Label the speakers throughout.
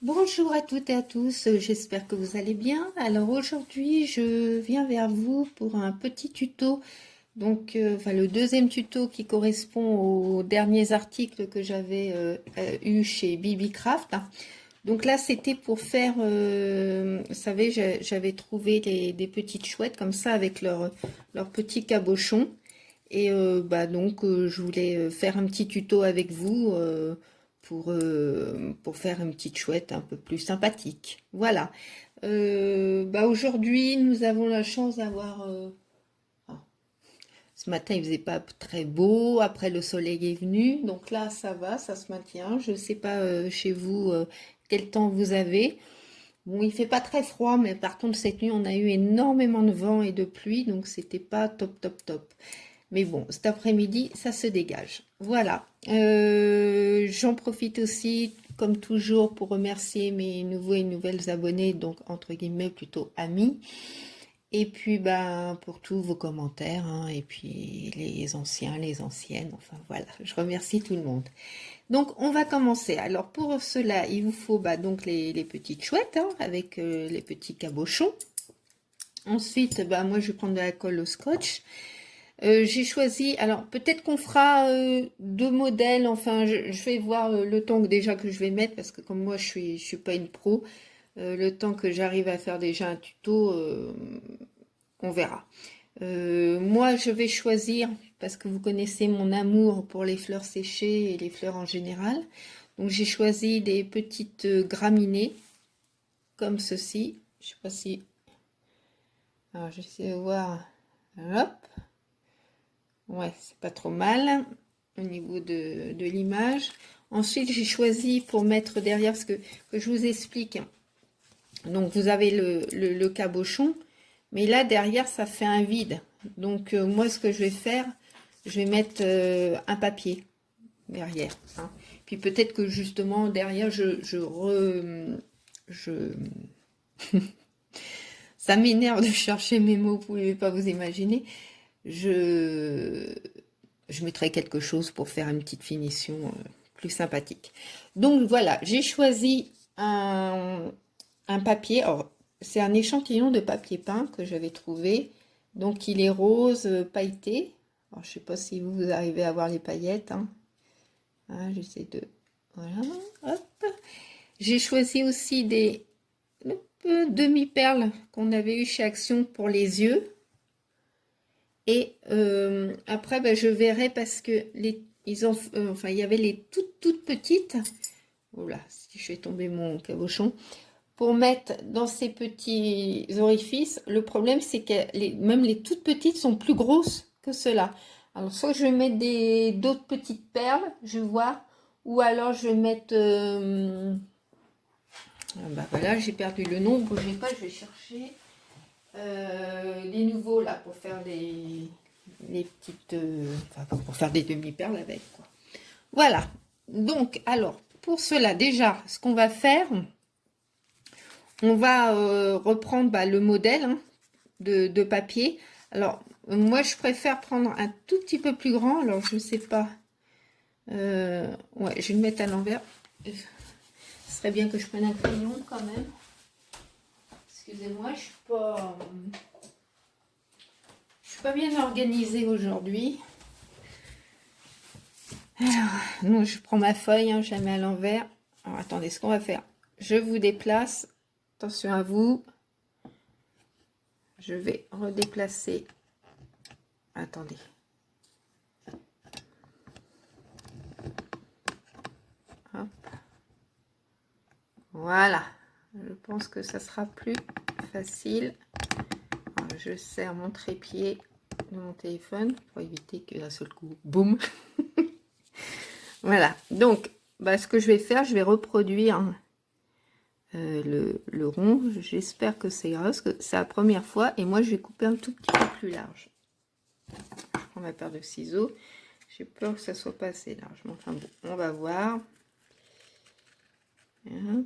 Speaker 1: Bonjour à toutes et à tous, j'espère que vous allez bien. Alors aujourd'hui, je viens vers vous pour un petit tuto, donc le deuxième tuto qui correspond aux derniers articles que j'avais eu chez BB Craft. Donc là, c'était pour faire, vous savez, j'avais trouvé des petites chouettes comme ça avec leur petit cabochon. Et je voulais faire un petit tuto avec vous pour faire une petite chouette un peu plus sympathique. Voilà. Aujourd'hui, nous avons la chance d'avoir... ah, ce matin, il faisait pas très beau. Après, le soleil est venu. Donc là, ça va, ça se maintient. Je ne sais pas chez vous quel temps vous avez. Bon, il fait pas très froid, mais par contre, cette nuit, on a eu énormément de vent et de pluie. Donc, c'était pas top, top, top. Mais bon, cet après-midi, ça se dégage. Voilà. J'en profite aussi, comme toujours, pour remercier mes nouveaux et nouvelles abonnés, donc entre guillemets plutôt amis. Et puis, pour tous vos commentaires, hein, et puis les anciens, les anciennes, enfin voilà, je remercie tout le monde. Donc, on va commencer. Alors, pour cela, il vous faut donc les petites chouettes, hein, avec les petits cabochons. Ensuite, moi, je vais prendre de la colle au scotch. J'ai choisi, alors peut-être qu'on fera deux modèles, enfin je vais voir le temps déjà que je vais mettre, parce que comme moi je suis pas une pro, le temps que j'arrive à faire déjà un tuto, on verra. Moi je vais choisir, parce que vous connaissez mon amour pour les fleurs séchées et les fleurs en général, donc j'ai choisi des petites graminées, comme ceci, je sais pas si, alors j'essaie de voir, hop. Ouais, c'est pas trop mal au niveau de l'image. Ensuite, j'ai choisi pour mettre derrière, parce que je vous explique. Donc, vous avez le cabochon, mais là, derrière, ça fait un vide. Donc, moi, ce que je vais faire, je vais mettre un papier derrière. Hein. Puis peut-être que justement, derrière, je... Ça m'énerve de chercher mes mots, vous pouvez pas vous imaginer. Je mettrai quelque chose pour faire une petite finition plus sympathique. Donc voilà, j'ai choisi un papier. Alors, c'est un échantillon de papier peint que j'avais trouvé. Donc il est rose pailleté. Alors, je sais pas si vous arrivez à voir les paillettes. Hein. Hein, j'essaie de... Voilà. Hop. J'ai choisi aussi des demi-perles qu'on avait eu chez Action pour les yeux. Et après, je verrai parce que il y avait les toutes petites. Voilà, si je fais tomber mon cabochon. Pour mettre dans ces petits orifices, le problème c'est que même les toutes petites sont plus grosses que ceux-là. Alors soit je vais mettre d'autres petites perles, je vois, ou alors je vais mettre... voilà, j'ai perdu le nom, bougez pas, je vais chercher les nouveaux là pour faire les petites, pour faire des demi-perles avec quoi. Voilà. Donc alors pour cela déjà, ce qu'on va faire, on va reprendre le modèle hein, de papier. Alors moi je préfère prendre un tout petit peu plus grand. Alors je sais pas. Ouais, je vais le mettre à l'envers. Ce serait bien que je prenne un crayon quand même. Excusez-moi, je suis pas bien organisée aujourd'hui. Alors, non, je prends ma feuille, hein, je la mets à l'envers. Alors, attendez, ce qu'on va faire, je vous déplace. Attention à vous. Je vais redéplacer. Attendez. Hop. Voilà. Je pense que ça sera plus facile. Alors, je serre mon trépied de mon téléphone pour éviter que d'un seul coup, boum. Voilà. Donc, ce que je vais faire, je vais reproduire le rond. J'espère que c'est parce que c'est la première fois. Et moi, je vais couper un tout petit peu plus large. Je prends ma paire de ciseaux. J'ai peur que ça soit pas assez large. Mais enfin bon, on va voir. Hop.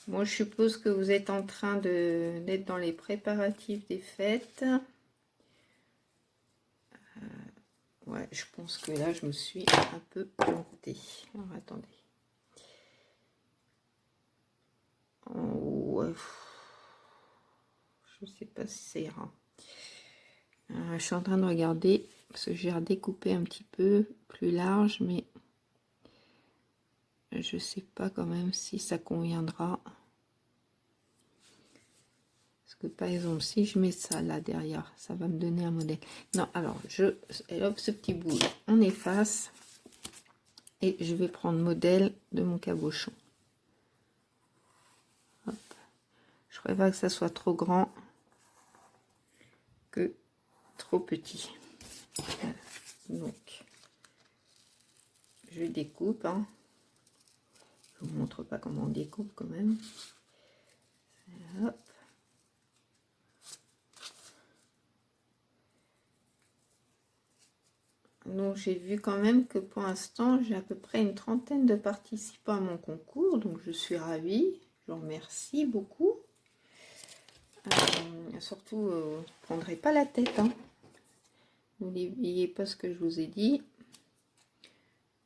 Speaker 1: Bon, je suppose que vous êtes en train d'être dans les préparatifs des fêtes. Ouais, je pense que là, je me suis un peu plantée. Alors, attendez. Ouais. Je sais pas si ça ira. Je suis en train de regarder, parce que j'ai redécoupé un petit peu plus large, mais je sais pas quand même si ça conviendra. Parce que par exemple, si je mets ça là derrière, ça va me donner un modèle. Non, alors, hop, ce petit bout, on efface. Et je vais prendre modèle de mon cabochon. Hop. Je préfère que ça soit trop grand que trop petit. Voilà. Donc, je découpe. Hein. Je vous montre pas comment on découpe quand même. Hop. Donc j'ai vu quand même que pour l'instant j'ai à peu près une trentaine de participants à mon concours, donc je suis ravie, je vous remercie beaucoup. Surtout, ne prendrez pas la tête, hein. N'oubliez pas ce que je vous ai dit,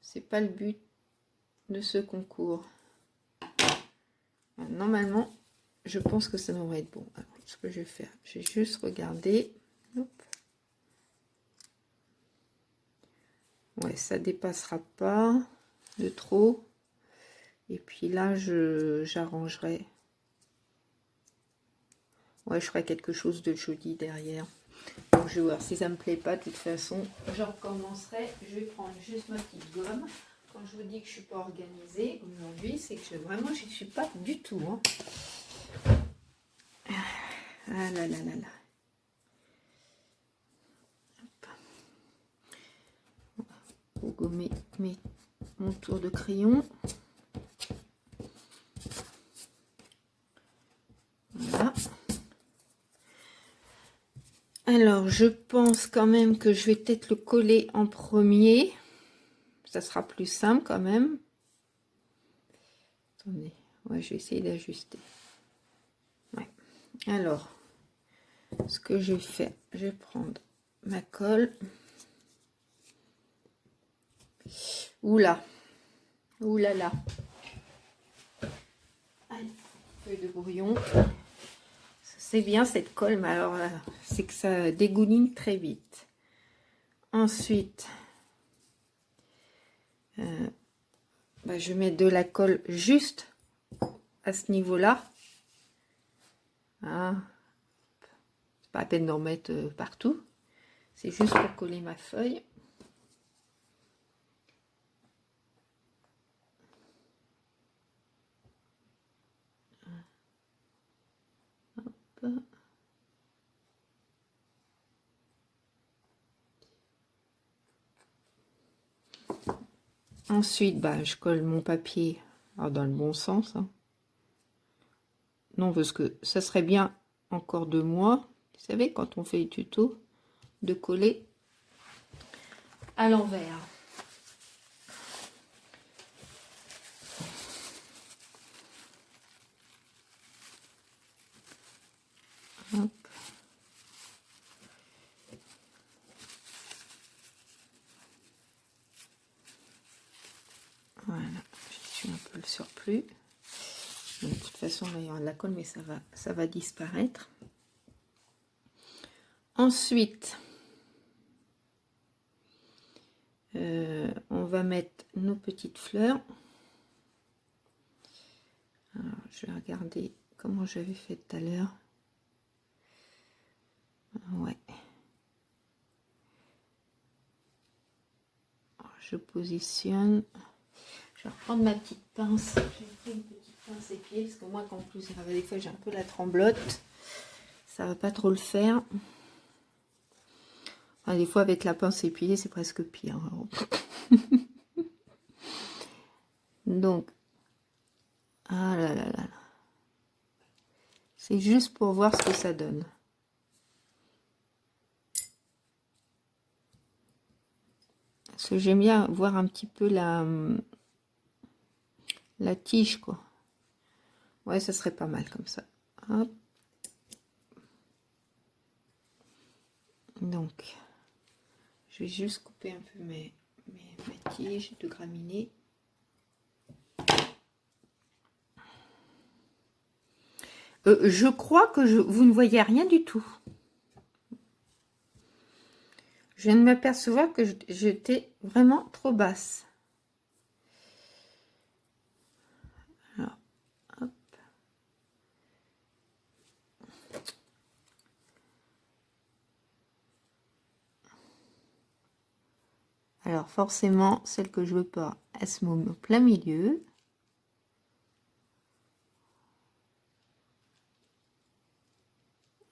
Speaker 1: c'est pas le but de ce concours. Normalement, je pense que ça devrait être bon. Alors, ce que je vais faire, j'ai juste regardé. Hop. Ouais, ça dépassera pas de trop. Et puis là, j'arrangerai. Ouais, je ferai quelque chose de joli derrière. Donc, je vais voir si ça me plaît pas. De toute façon, je recommencerai. Je vais prendre juste ma petite gomme. Quand je vous dis que je suis pas organisée aujourd'hui, c'est que vraiment, je suis pas du tout. Hein. Ah là là là là. Pour gommer mon tour de crayon. Voilà. Alors, je pense quand même que je vais peut-être le coller en premier. Ça sera plus simple quand même. Attendez, ouais, je vais essayer d'ajuster. Ouais. Alors, ce que je vais faire, je vais prendre ma colle. Oula, oula là. Allez, feuille de brouillon. C'est bien cette colle, mais alors c'est que ça dégouline très vite. Ensuite, je mets de la colle juste à ce niveau-là. Hein. C'est pas la peine d'en mettre partout. C'est juste pour coller ma feuille. Hop. Ensuite, je colle mon papier dans le bon sens. Hein. Non, parce que ça serait bien encore 2 mois. Vous savez, quand on fait les tutos, de coller à l'envers. Hop. Voilà, je suis un peu le surplus. De toute façon, il va y avoir de la colle, mais ça va disparaître. Ensuite, on va mettre nos petites fleurs. Alors, je vais regarder comment j'avais fait tout à l'heure. Ouais. Alors, je positionne. Je vais reprendre ma petite pince. J'ai pris une petite pince épiée parce que moi, qu'en plus, des fois, j'ai un peu la tremblote. Ça va pas trop le faire. Enfin, des fois, avec la pince épiée, c'est presque pire. Donc, ah là là là. C'est juste pour voir ce que ça donne. Parce que j'aime bien voir un petit peu la tige, quoi. Ouais, ça serait pas mal comme ça. Hop. Donc, Je vais juste couper un peu ma tige de graminées. Je crois que vous ne voyez rien du tout. Je viens de m'apercevoir que j'étais vraiment trop basse. Alors, hop. Alors forcément, celle que je veux pas, elle se met au plein milieu.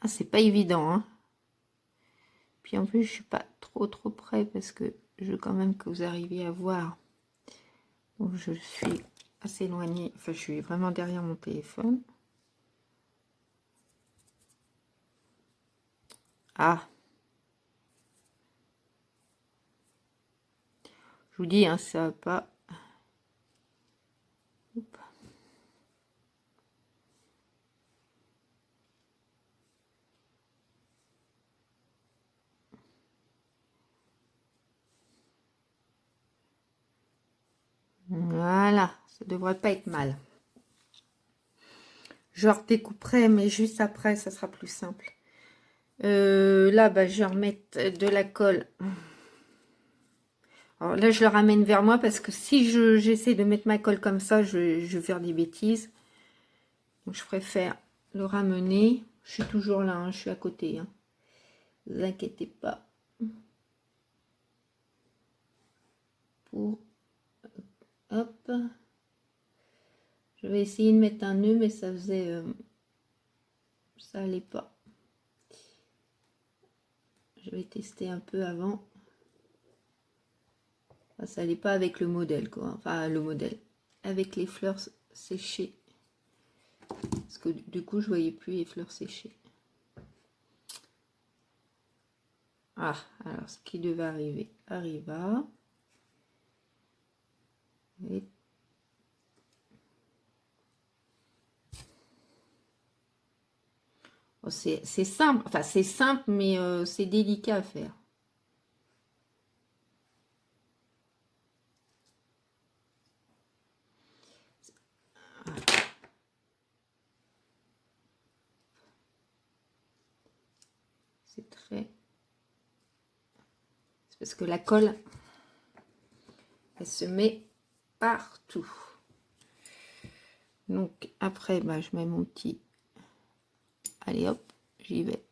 Speaker 1: Ah, c'est pas évident, hein. Puis en plus, je suis pas trop près parce que je veux quand même que vous arriviez à voir. Donc je suis assez éloignée, enfin je suis vraiment derrière mon téléphone. Ah, je vous dis, hein, ça va pas. Oups. Voilà, ça devrait pas être mal. Je redécouperai, mais juste après, ça sera plus simple. Là, bah, je vais remettre de la colle. Alors là, je le ramène vers moi parce que si j'essaie de mettre ma colle comme ça, je vais faire des bêtises. Donc, je préfère le ramener. Je suis toujours là, hein, je suis à côté. Hein. Ne vous inquiétez pas. Pour... Hop. Je vais essayer de mettre un nœud, mais ça faisait... ça allait pas. Je vais tester un peu avant. Enfin, ça allait pas avec le modèle, quoi. Enfin, le modèle. Avec les fleurs séchées. Parce que du coup, je voyais plus les fleurs séchées. Ah, alors ce qui devait arriver arriva. Et... Oh, c'est simple, enfin c'est simple, mais c'est délicat à faire. C'est très... C'est parce que la colle, elle se met partout. Donc après, bah, je mets mon petit... Allez hop, j'y vais.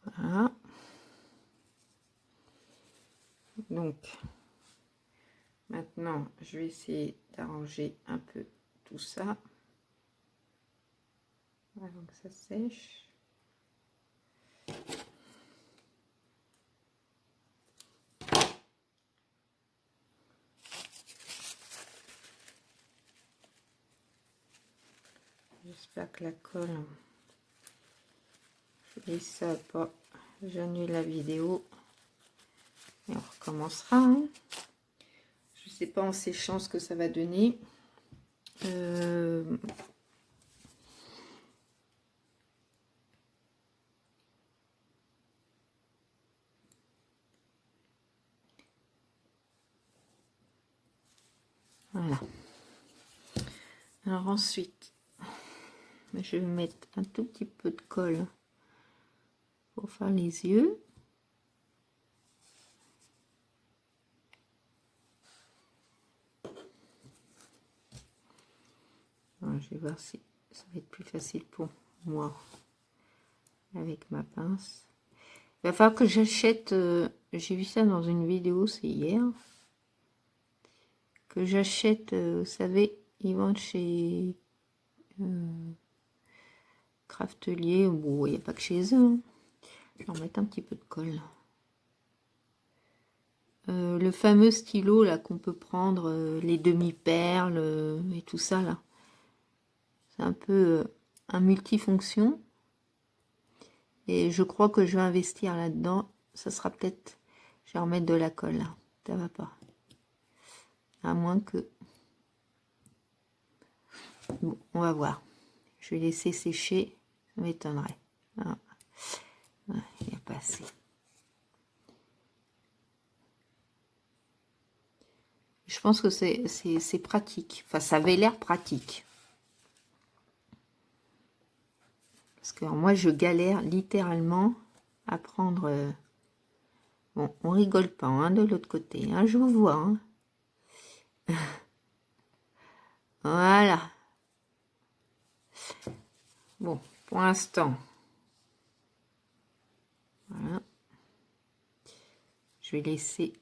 Speaker 1: Voilà. Donc, maintenant, je vais essayer d'arranger un peu tout ça. Avant que ça sèche. J'espère que la colle... Et ça pas, j'annule la vidéo et on recommencera. Hein. Je sais pas en séchant ce que ça va donner. Voilà. Alors ensuite, je vais mettre un tout petit peu de colle pour faire les yeux. Alors, je vais voir si ça va être plus facile pour moi avec ma pince. Il va falloir que j'achète, j'ai vu ça dans une vidéo, c'est hier, que j'achète, vous savez, ils vendent chez Craftelier, bon, il n'y a pas que chez eux. Hein. Je vais en mettre un petit peu de colle. Le fameux stylo là qu'on peut prendre, les demi-perles et tout ça là. C'est un peu un multifonction. Et je crois que je vais investir là-dedans. Ça sera peut-être... Je vais remettre de la colle là. Ça va pas. À moins que... Bon, on va voir. Je vais laisser sécher. Ça m'étonnerait. Voilà. Ouais, il n'y a pas assez. Je pense que c'est pratique. Enfin, ça avait l'air pratique. Parce que moi, je galère littéralement à prendre... Bon, on rigole pas hein, de l'autre côté. Hein, je vous vois. Hein. Voilà. Bon, pour l'instant. Voilà. Je vais laisser...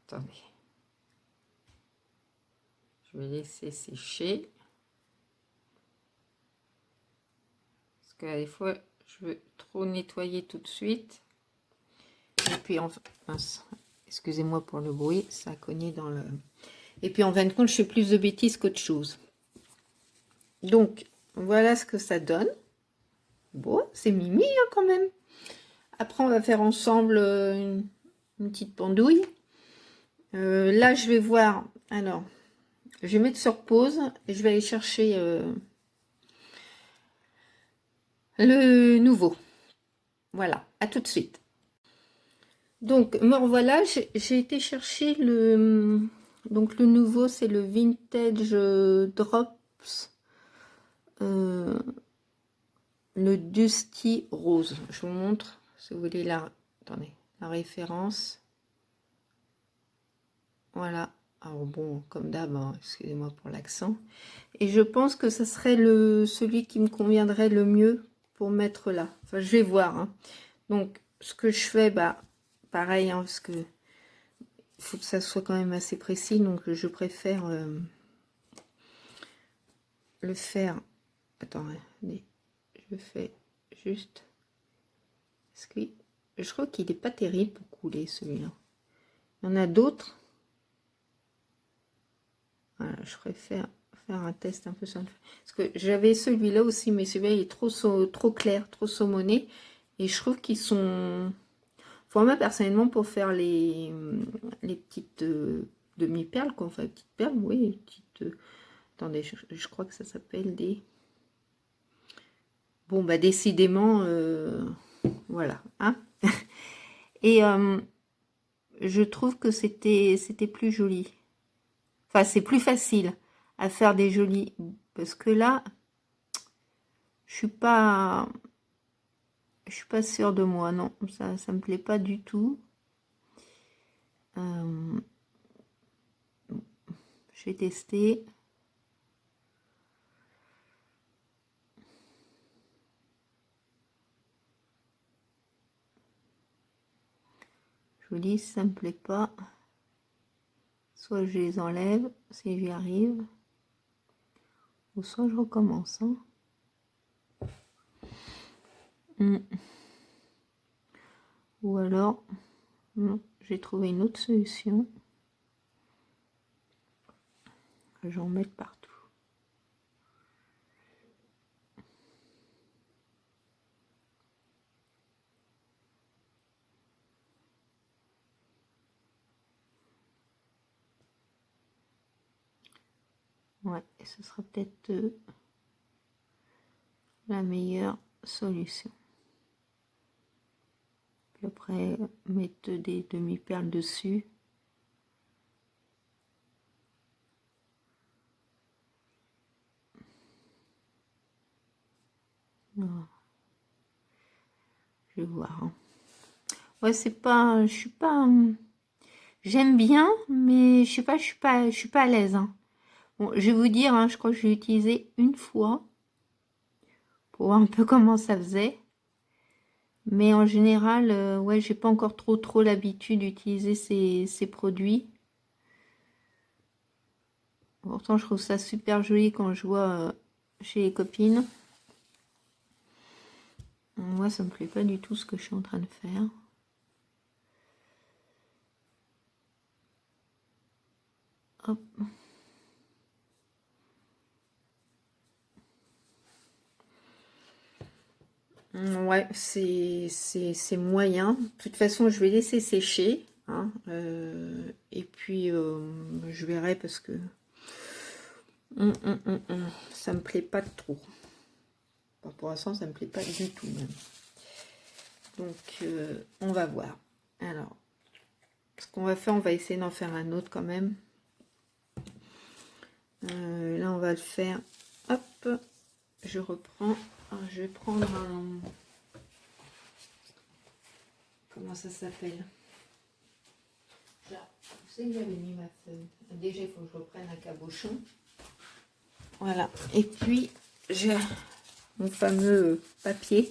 Speaker 1: Attendez. Je vais laisser sécher. Parce que des fois, je veux trop nettoyer tout de suite. Et puis, excusez-moi pour le bruit, ça a cogné dans le... Et puis, en fin de compte, je fais plus de bêtises qu'autre chose. Donc, voilà ce que ça donne. Bon, c'est mimi hein, quand même. Après, on va faire ensemble une petite pendouille. Là, je vais voir... Alors, je vais mettre sur pause et je vais aller chercher le nouveau. Voilà, à tout de suite. Donc, me revoilà, j'ai été chercher le... Donc, le nouveau, c'est le Vintage Drops. Le Dusty Rose. Je vous montre, si vous voulez, attendez, la référence. Voilà. Alors bon, comme d'hab, hein, excusez-moi pour l'accent. Et je pense que ce serait celui qui me conviendrait le mieux pour mettre là. Enfin, je vais voir. Hein. Donc, ce que je fais, bah, pareil, hein, parce que il faut que ça soit quand même assez précis. Donc, je préfère le faire. Attendez, je fais juste. Parce que je crois qu'il n'est pas terrible pour couler celui-là. Il y en a d'autres. Voilà, je préfère faire un test un peu simple. Parce que j'avais celui-là aussi, mais celui-là il est trop clair, trop saumonné. Et je trouve qu'ils sont... Enfin, moi, personnellement, pour faire les petites demi-perles, quoi. Enfin, les petites perles, oui, les petites... attendez, je crois que ça s'appelle des... Bon, bah, décidément, voilà. Hein. Et je trouve que c'était plus joli. Enfin, c'est plus facile à faire des jolis. Parce que là, je suis pas sûre de moi. Non, ça me plaît pas du tout. Je vais tester. Je vous dis, si ça me plaît pas, soit je les enlève si j'y arrive, ou soit je recommence. Hein. Ou alors, j'ai trouvé une autre solution. Je vais en mettre partout. Ouais, et ce sera peut-être la meilleure solution. Puis après, mettre des demi-perles dessus. Voilà. Je vais voir. Hein. Ouais, c'est pas... Je suis pas... J'aime bien, mais je sais pas, je suis pas à l'aise. Hein. Bon, je vais vous dire, hein, je crois que je l'ai utilisé une fois pour voir un peu comment ça faisait. Mais en général, ouais, j'ai pas encore trop l'habitude d'utiliser ces produits. Pourtant, je trouve ça super joli quand je vois chez les copines. Moi, ça me plaît pas du tout ce que je suis en train de faire. Hop. Ouais, c'est moyen. De toute façon, je vais laisser sécher. Hein, et puis, je verrai parce que ça me plaît pas trop. Enfin, pour l'instant, ça me plaît pas du tout même. Donc, on va voir. Alors, ce qu'on va faire, on va essayer d'en faire un autre quand même. Là, on va le faire. Hop, je reprends. Alors, je vais prendre un... Comment ça s'appelle? Vous savez que j'avais mis ma feuille. Déjà, il faut que je reprenne un cabochon. Voilà. Et puis, j'ai mon fameux papier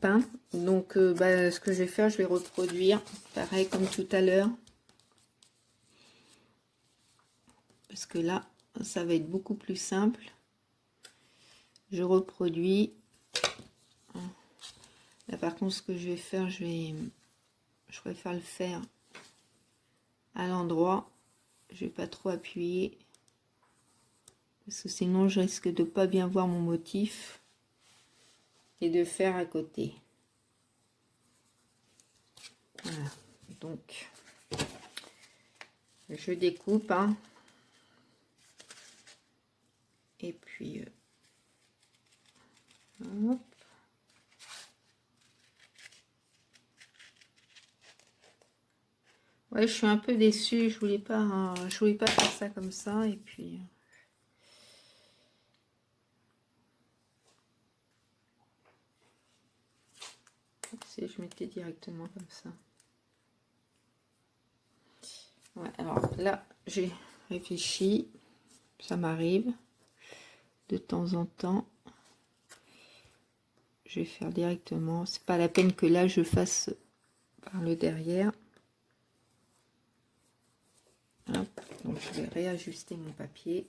Speaker 1: peint. Donc, ce que je vais faire, je vais reproduire. Pareil comme tout à l'heure. Parce que là, ça va être beaucoup plus simple. Je reproduis. Là, par contre, ce que je vais faire, je préfère le faire à l'endroit. Je vais pas trop appuyer. Parce que sinon, je risque de pas bien voir mon motif. Et de faire à côté. Voilà. Donc, je découpe. Hein. Et puis, hop. Ouais, je suis un peu déçue. Je voulais pas faire ça comme ça. Et puis, si je mettais directement comme ça. Ouais, alors là, j'ai réfléchi. Ça m'arrive de temps en temps. Je vais faire directement. C'est pas la peine que là, je fasse par le derrière. Hop, donc je vais réajuster mon papier.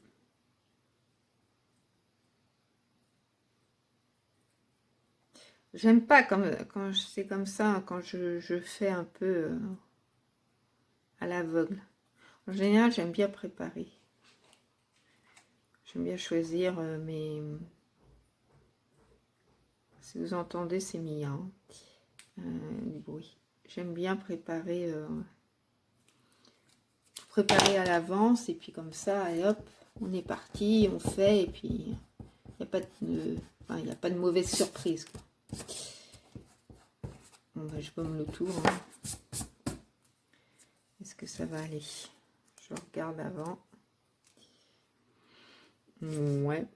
Speaker 1: J'aime pas quand c'est comme ça, quand je fais un peu à l'aveugle. En général, j'aime bien préparer. J'aime bien choisir mes... Si vous entendez, c'est Mia. Du bruit. J'aime bien préparer à l'avance et puis comme ça, et hop, on est parti, on fait et puis il n'y a pas de mauvaise surprise. Quoi. Bon, bah, je baume le tour. Hein. Est-ce que ça va aller? Je regarde avant. Ouais.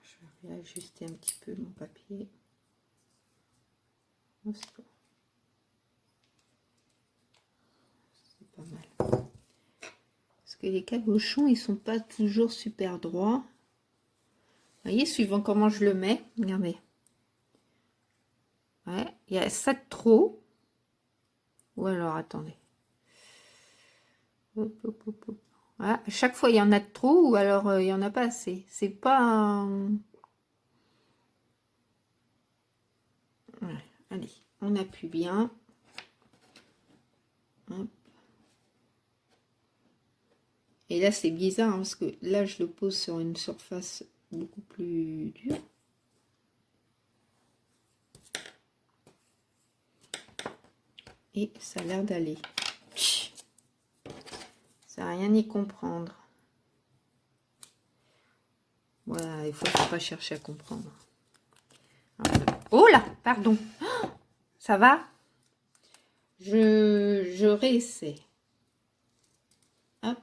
Speaker 1: Je vais réajuster un petit peu mon papier. C'est pas mal. Parce que les cabochons, ils sont pas toujours super droits. Vous voyez, suivant comment je le mets. Regardez. Ouais, il y a ça de trop. Ou alors, attendez. Hop, hop, hop, hop. Voilà. À chaque fois, il y en a de trop ou alors il y en a pas assez. C'est pas... Ouais. Allez, on appuie bien. Hop. Et là, c'est bizarre hein, parce que là, je le pose sur une surface beaucoup plus dure. Et ça a l'air d'aller. Ça n'a rien y comprendre. Voilà, il faut pas chercher à comprendre. Oh là, pardon. Ça va? Je réessaie. Hop.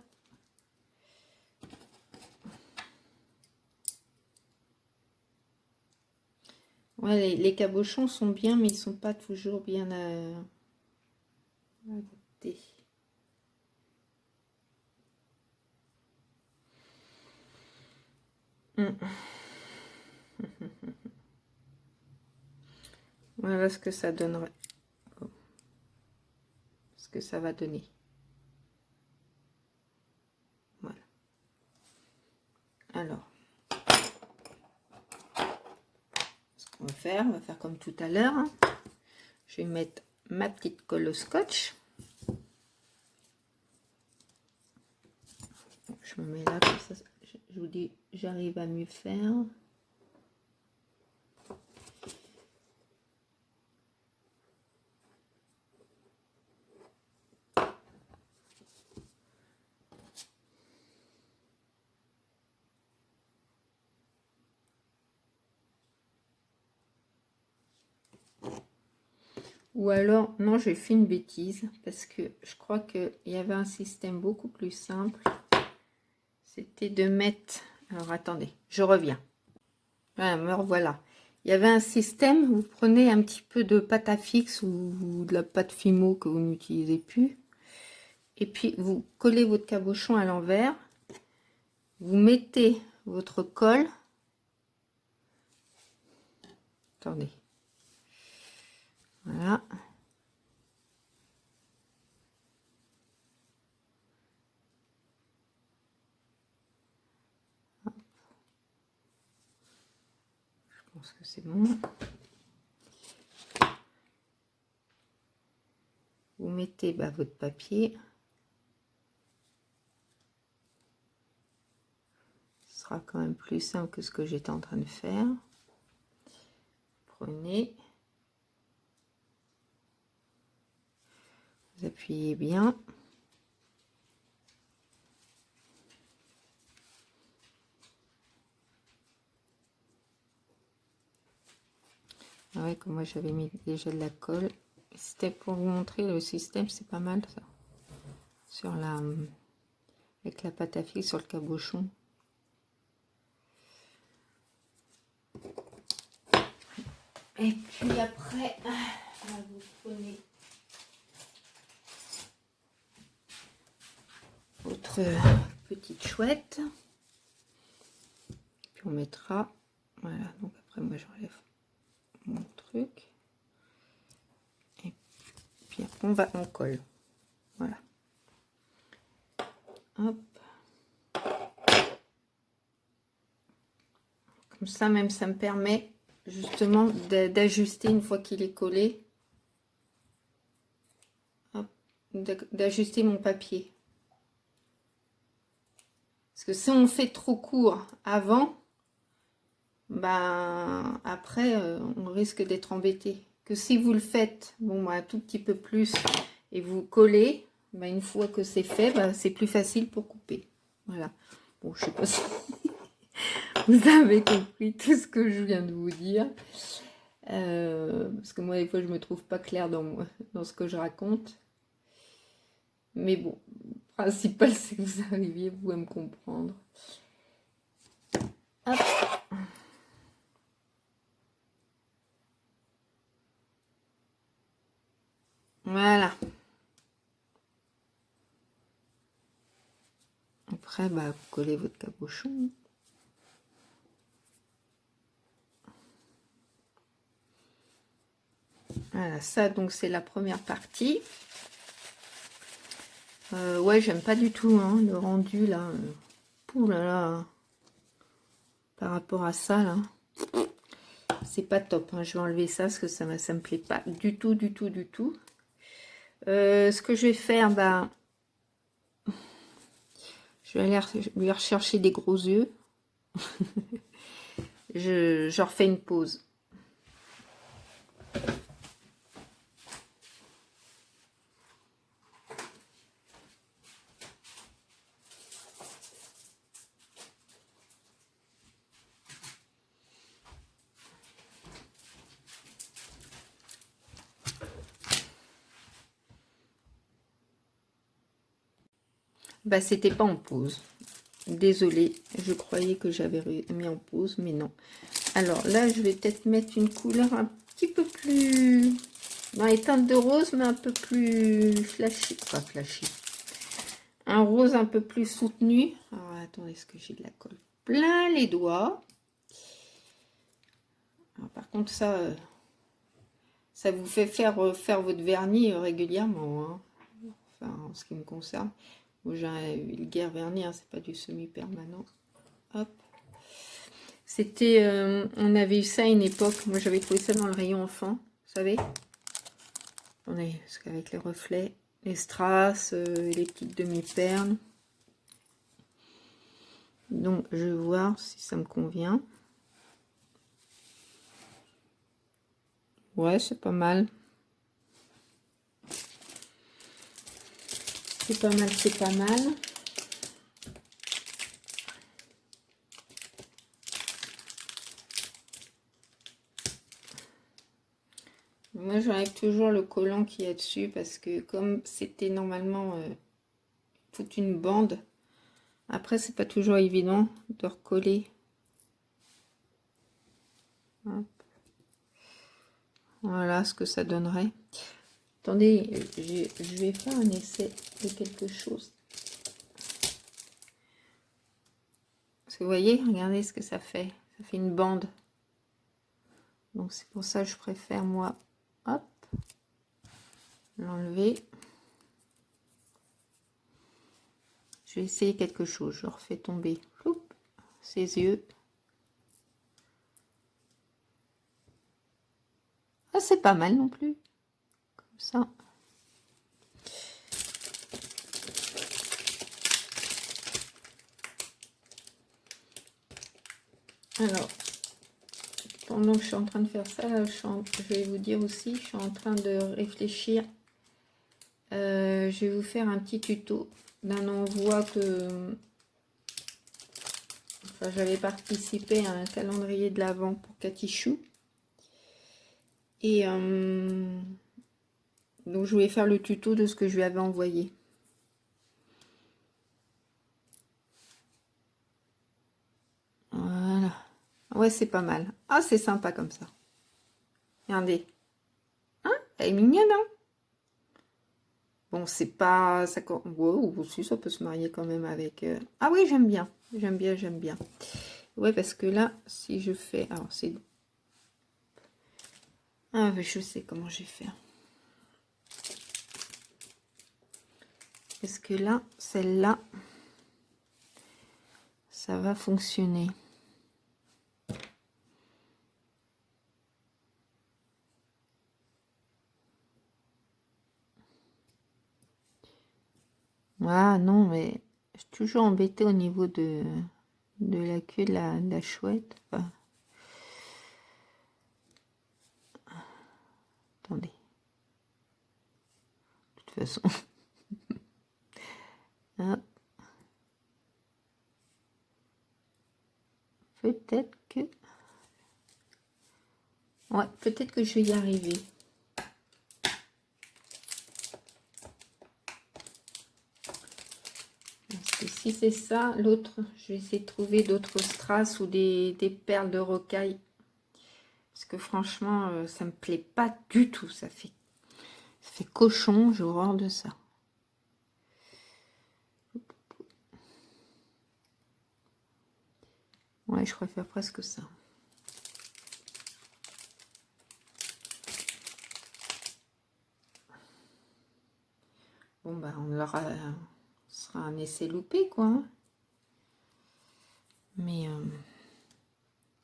Speaker 1: Ouais, les cabochons sont bien, mais ils sont pas toujours bien adaptés. Voilà ce que ça donnerait. Ce que ça va donner. Voilà. Alors. Ce qu'on va faire comme tout à l'heure. Hein. Je vais mettre ma petite colle au scotch. Je me mets là comme ça. Je vous dis, j'arrive à mieux faire. Ou alors, non, j'ai fait une bêtise, parce que je crois qu'il y avait un système beaucoup plus simple. C'était de mettre... Alors, attendez, je reviens. Ah, me revoilà. Il y avait un système, vous prenez un petit peu de pâte à fixe ou de la pâte Fimo que vous n'utilisez plus. Et puis, vous collez votre cabochon à l'envers. Vous mettez votre colle. Attendez. Voilà. Je pense que c'est bon. Vous mettez votre papier. Ce sera quand même plus simple que ce que j'étais en train de faire. Prenez. Vous appuyez bien. Ah ouais, comme moi j'avais mis déjà de la colle. C'était pour vous montrer le système, c'est pas mal ça. Sur la... avec la pâte à fixe sur le cabochon. Et puis après, vous prenez votre petite chouette. Puis on mettra... Voilà, donc après moi j'enlève mon truc. Et puis après on colle. Voilà. Hop. Comme ça même ça me permet justement d'ajuster une fois qu'il est collé. D'ajuster mon papier. Parce que si on fait trop court avant, ben après on risque d'être embêté. Que si vous le faites bon un tout petit peu plus et vous collez, ben, une fois que c'est fait, ben, c'est plus facile pour couper. Voilà. Bon, je sais pas si vous avez compris tout ce que je viens de vous dire. Parce que moi des fois je me trouve pas claire dans ce que je raconte. Mais bon, le principal c'est que vous arriviez vous à me comprendre. Hop. Voilà. Après, vous collez votre cabochon. Voilà, ça donc c'est la première partie. Ouais, j'aime pas du tout le rendu là. Ouh là là. Par rapport à ça là. C'est pas top. Je vais enlever ça parce que ça me plaît pas du tout, du tout, du tout. Ce que je vais faire, je vais aller lui rechercher des gros yeux. je refais une pause. C'était pas en pause. Désolée, je croyais que j'avais mis en pause, mais non. Alors là, je vais peut-être mettre une couleur un petit peu plus... dans les teintes de rose, mais un peu plus flashy. Pas flashy. Un rose un peu plus soutenu. Alors, attendez, est-ce que j'ai de la colle plein les doigts? Alors, par contre, ça vous fait faire votre vernis régulièrement. Hein. Enfin, en ce qui me concerne. Moi, j'ai un vulgaire vernis, c'est pas du semi-permanent. Hop. C'était, on avait eu ça à une époque. Moi, j'avais trouvé ça dans le rayon enfant, vous savez. Attendez, parce qu'avec les reflets, les strass, les petites demi-perles. Donc, je vais voir si ça me convient. Ouais, c'est pas mal. C'est pas mal, c'est pas mal. Moi, j'enlève toujours le collant qu'il y a dessus parce que comme c'était normalement toute une bande, après, c'est pas toujours évident de recoller. Hop. Voilà ce que ça donnerait. Attendez, je vais faire un essai de quelque chose. Parce que vous voyez, regardez ce que ça fait. Ça fait une bande. Donc c'est pour ça que je préfère, moi, hop, l'enlever. Je vais essayer quelque chose. Je refais tomber ses yeux. Ah, c'est pas mal non plus. Comme ça. Alors, pendant que je suis en train de faire ça, là, je vais vous dire aussi, je suis en train de réfléchir. Je vais vous faire un petit tuto d'un envoi que... Enfin, j'avais participé à un calendrier de l'Avent pour Katichou. Et donc, je voulais faire le tuto de ce que je lui avais envoyé. Voilà. Ouais, c'est pas mal. Ah, c'est sympa comme ça. Regardez. Hein? Elle est mignonne, hein? Bon, c'est pas... Ça, wow, aussi, ça peut se marier quand même avec... Ah oui, j'aime bien. J'aime bien, j'aime bien. Ouais, parce que là, si je fais... Alors, c'est... Ah, mais je sais comment je vais faire. Parce que là, celle-là, ça va fonctionner. Ah non, mais je suis toujours embêtée au niveau de la queue de la chouette. Enfin, attendez. De toute façon. Hop. Peut-être que... Ouais, peut-être que je vais y arriver. Parce que si c'est ça, l'autre, je vais essayer de trouver d'autres strass ou des perles de rocaille. Parce que franchement, ça me plaît pas du tout. Ça fait cochon, j'ai horreur de ça. Ouais, je préfère presque ça. Bon, bah, on aura... Ce sera un essai loupé, quoi. Hein. Mais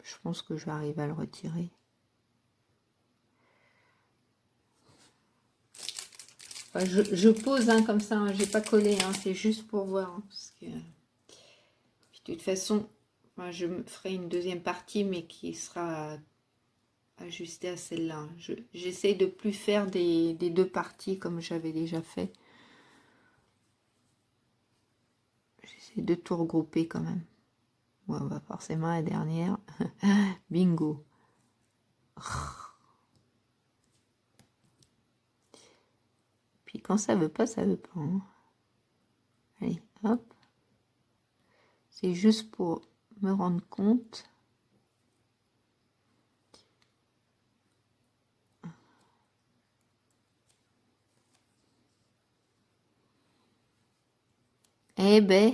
Speaker 1: je pense que je vais arriver à le retirer. Enfin, je pose hein, comme ça, hein, j'ai pas collé, hein, c'est juste pour voir. Hein, parce que... Puis, de toute façon, moi, je me ferai une deuxième partie, mais qui sera ajustée à celle-là. J'essaie de plus faire des deux parties comme j'avais déjà fait. J'essaie de tout regrouper quand même. Ouais, bah forcément la dernière. Bingo. Puis quand ça veut pas, ça veut pas. Hein. Allez, hop. C'est juste pour me rendre compte. Eh ben.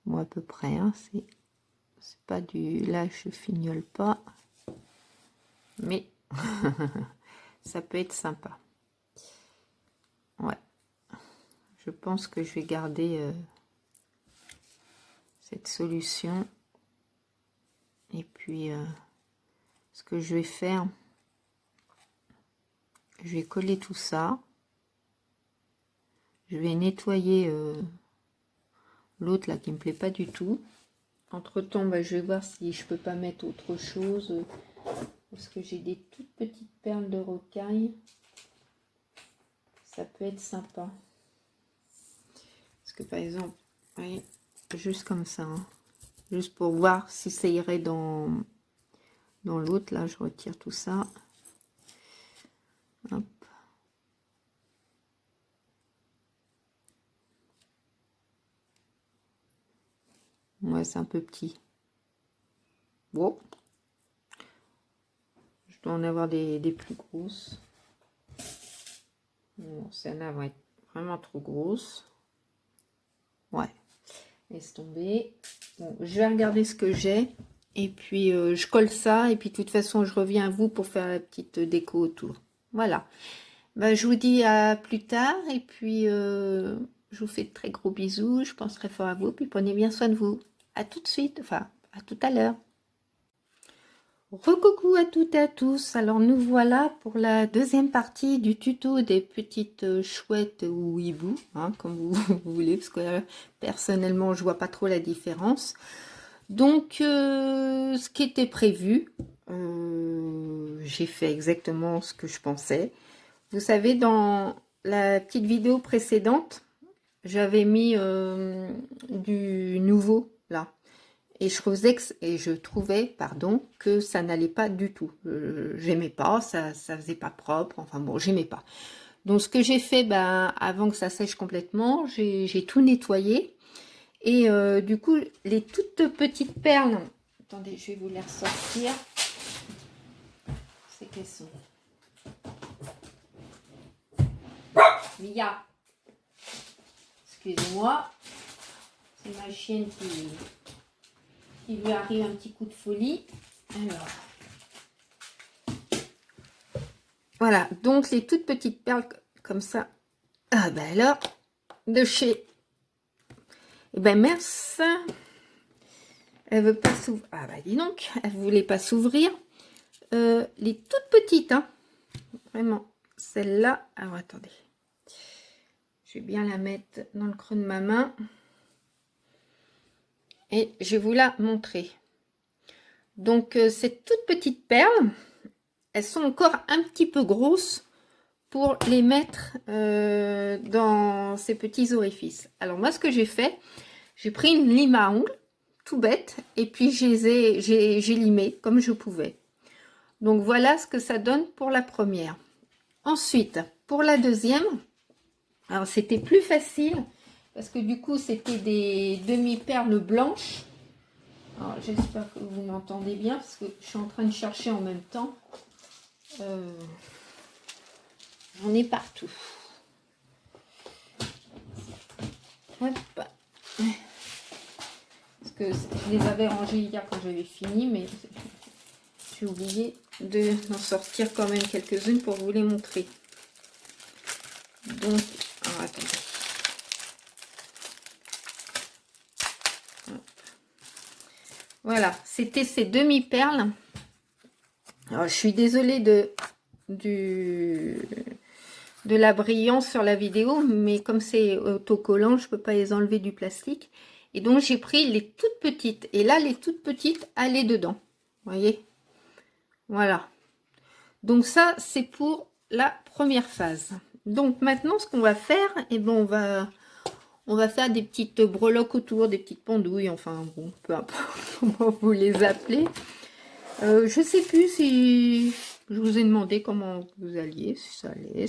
Speaker 1: Bon, à peu près, hein, c'est pas du... Là, je fignole pas. Mais ça peut être sympa. Ouais. Je pense que je vais garder cette solution. Et puis, ce que je vais faire, je vais coller tout ça. Je vais nettoyer l'autre là qui me plaît pas du tout. Entre temps, bah, je vais voir si je peux pas mettre autre chose. Parce que j'ai des toutes petites perles de rocaille. Ça peut être sympa. Parce que par exemple, vous voyez, juste comme ça. Hein. juste pour voir si ça irait dans l'autre. Là, je retire tout ça. Hop. Ouais, c'est un peu petit. Bon. Je dois en avoir des plus grosses. Bon, celle-là va être vraiment trop grosse. Ouais. Laisse tomber. Bon, je vais regarder ce que j'ai. Et puis, je colle ça. Et puis, de toute façon, je reviens à vous pour faire la petite déco autour. Voilà. Ben, je vous dis à plus tard. Et puis, je vous fais de très gros bisous. Je penserai fort à vous. Puis, prenez bien soin de vous. À tout de suite. Enfin, à tout à l'heure. Recoucou à toutes et à tous, alors nous voilà pour la deuxième partie du tuto des petites chouettes ou hiboux, hein, comme vous voulez, parce que personnellement je vois pas trop la différence. Donc ce qui était prévu, j'ai fait exactement ce que je pensais. Vous savez, dans la petite vidéo précédente, j'avais mis du nouveau là. Et je trouvais, pardon, que ça n'allait pas du tout. J'aimais pas, ça faisait pas propre. Enfin bon, j'aimais pas. Donc ce que j'ai fait, ben, avant que ça sèche complètement, j'ai tout nettoyé. Et du coup, les toutes petites perles. Attendez, je vais vous les ressortir. C'est qu'elles sont. Mia, excusez-moi, c'est ma chienne qui lui arrive un petit coup de folie. Alors, voilà, donc les toutes petites perles comme ça. Ah ben alors, de chez... Eh ben mince, elle veut pas s'ouvrir. Ah bah dis donc, elle voulait pas s'ouvrir. Les toutes petites, hein. Vraiment, celle-là. Alors attendez, je vais bien la mettre dans le creux de ma main. Et je vais vous la montrer. Donc ces toutes petites perles, elles sont encore un petit peu grosses pour les mettre dans ces petits orifices. Alors moi, ce que j'ai fait, j'ai pris une lime à ongles, tout bête, et puis j'ai limé comme je pouvais. Donc voilà ce que ça donne pour la première. Ensuite, pour la deuxième, alors c'était plus facile, parce que du coup, c'était des demi-perles blanches. Alors j'espère que vous m'entendez bien, parce que je suis en train de chercher en même temps. J'en ai partout. Hop. Parce que je les avais rangés hier quand j'avais fini, mais j'ai oublié d'en sortir quand même quelques-unes pour vous les montrer. Donc, alors attendez. Voilà, c'était ces demi-perles. Alors, je suis désolée de la brillance sur la vidéo, mais comme c'est autocollant, je peux pas les enlever du plastique. Et donc, j'ai pris les toutes petites. Et là, les toutes petites, allaient dedans. Vous voyez? Voilà. Donc ça, c'est pour la première phase. Donc maintenant, ce qu'on va faire, eh ben, on va faire des petites breloques autour, des petites pendouilles, enfin bon, peu importe comment vous les appelez. Je sais plus si je vous ai demandé comment vous alliez, si ça allait,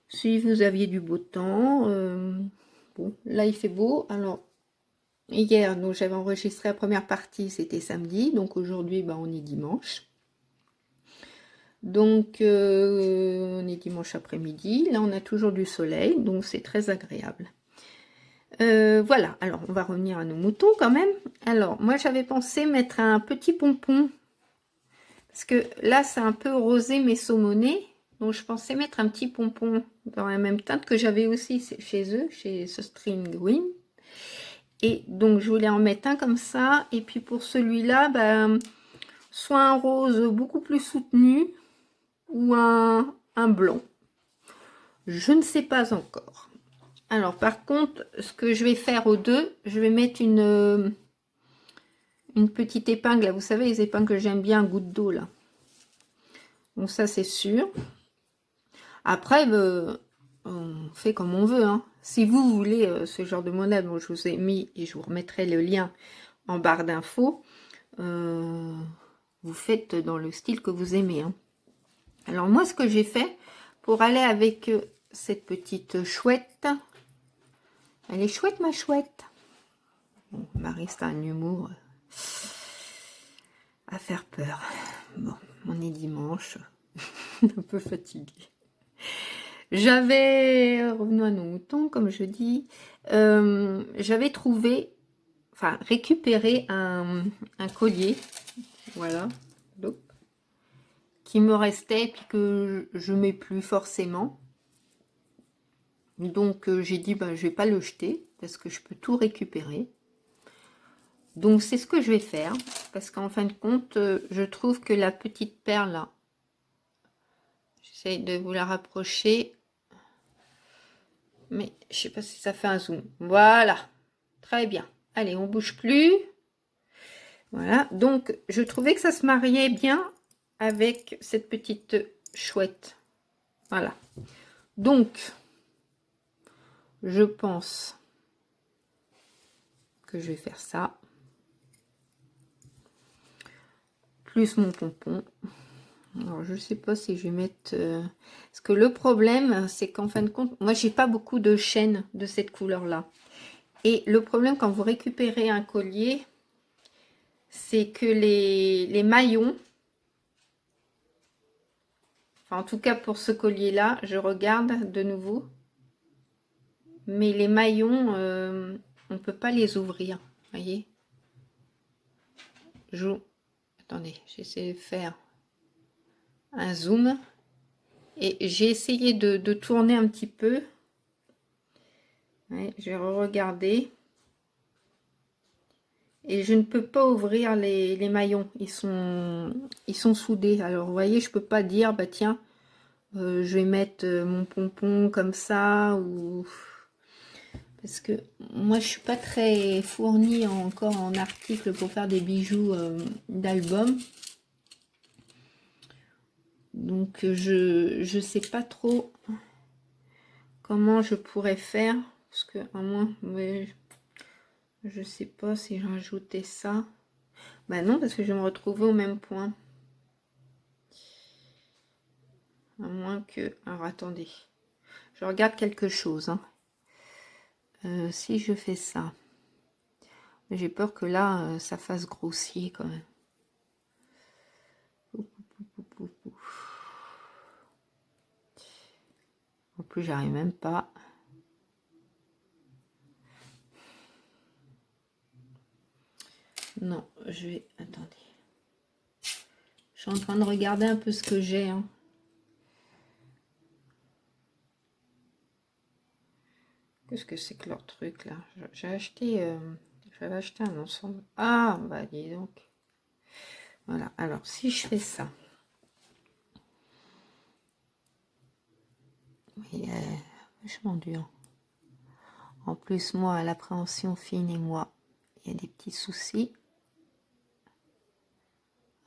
Speaker 1: si vous aviez du beau temps. Bon, là il fait beau. Alors hier, donc j'avais enregistré la première partie, c'était samedi, donc aujourd'hui, ben, on est dimanche. Donc, on est dimanche après-midi. Là, on a toujours du soleil, donc c'est très agréable. Voilà, alors on va revenir à nos moutons quand même. Alors, moi, j'avais pensé mettre un petit pompon. Parce que là, c'est un peu rosé mais saumoné. Donc, je pensais mettre un petit pompon dans la même teinte que j'avais aussi chez eux, chez ce String Green. Et donc, je voulais en mettre un comme ça. Et puis, pour celui-là, ben, soit un rose beaucoup plus soutenu, ou un blanc. Je ne sais pas encore. Alors par contre, ce que je vais faire aux deux, je vais mettre une petite épingle. Là, vous savez, les épingles que j'aime bien, goutte d'eau là. Donc ça c'est sûr. Après, on fait comme on veut. Hein. Si vous voulez ce genre de modèle, bon, je vous ai mis et je vous remettrai le lien en barre d'infos. Vous faites dans le style que vous aimez. Hein. Alors moi, ce que j'ai fait pour aller avec cette petite chouette, elle est chouette ma chouette. Bon, Marie, c'est un humour à faire peur. Bon, on est dimanche, un peu fatiguée. J'avais, revenons à nos moutons, comme je dis, j'avais trouvé, enfin récupéré un collier, voilà, qui me restait, puis que je mets plus forcément. Donc j'ai dit, ben, je vais pas le jeter, parce que je peux tout récupérer. Donc c'est ce que je vais faire, parce qu'en fin de compte, je trouve que la petite perle, là, j'essaye de vous la rapprocher, mais je sais pas si ça fait un zoom. Voilà, très bien. Allez, on bouge plus. Voilà, donc je trouvais que ça se mariait bien avec cette petite chouette. Voilà. Donc, je pense que je vais faire ça. Plus mon pompon. Alors, je sais pas si je vais mettre... Parce que le problème, c'est qu'en fin de compte, moi, j'ai pas beaucoup de chaînes de cette couleur-là. Et le problème, quand vous récupérez un collier, c'est que les maillons... Enfin, en tout cas, pour ce collier-là, je regarde de nouveau. Mais les maillons, on peut pas les ouvrir. Voyez, attendez, j'essaie de faire un zoom et j'ai essayé de tourner un petit peu. Ouais, je vais regarder et je ne peux pas ouvrir les maillons. Ils sont soudés. Alors vous voyez, je peux pas dire bah tiens, je vais mettre mon pompon comme ça ou parce que moi je suis pas très fournie encore en articles pour faire des bijoux d'album. Donc je sais pas trop comment je pourrais faire. Parce que à moins, ouais, je sais pas si je rajoutais ça. Bah non, parce que je vais me retrouver au même point. À moins que... Alors attendez. Je regarde quelque chose. Hein. Si je fais ça. J'ai peur que là, ça fasse grossier quand même. En plus, j'arrive même pas. Non, je vais... Attendez. Je suis en train de regarder un peu ce que j'ai. Hein. Qu'est-ce que c'est que leur truc là? J'ai acheté... J'avais acheté un ensemble. Ah, bah dis donc. Voilà, alors si je fais ça. Oui, vachement dur. En plus, moi, l'appréhension fine et moi, il y a des petits soucis.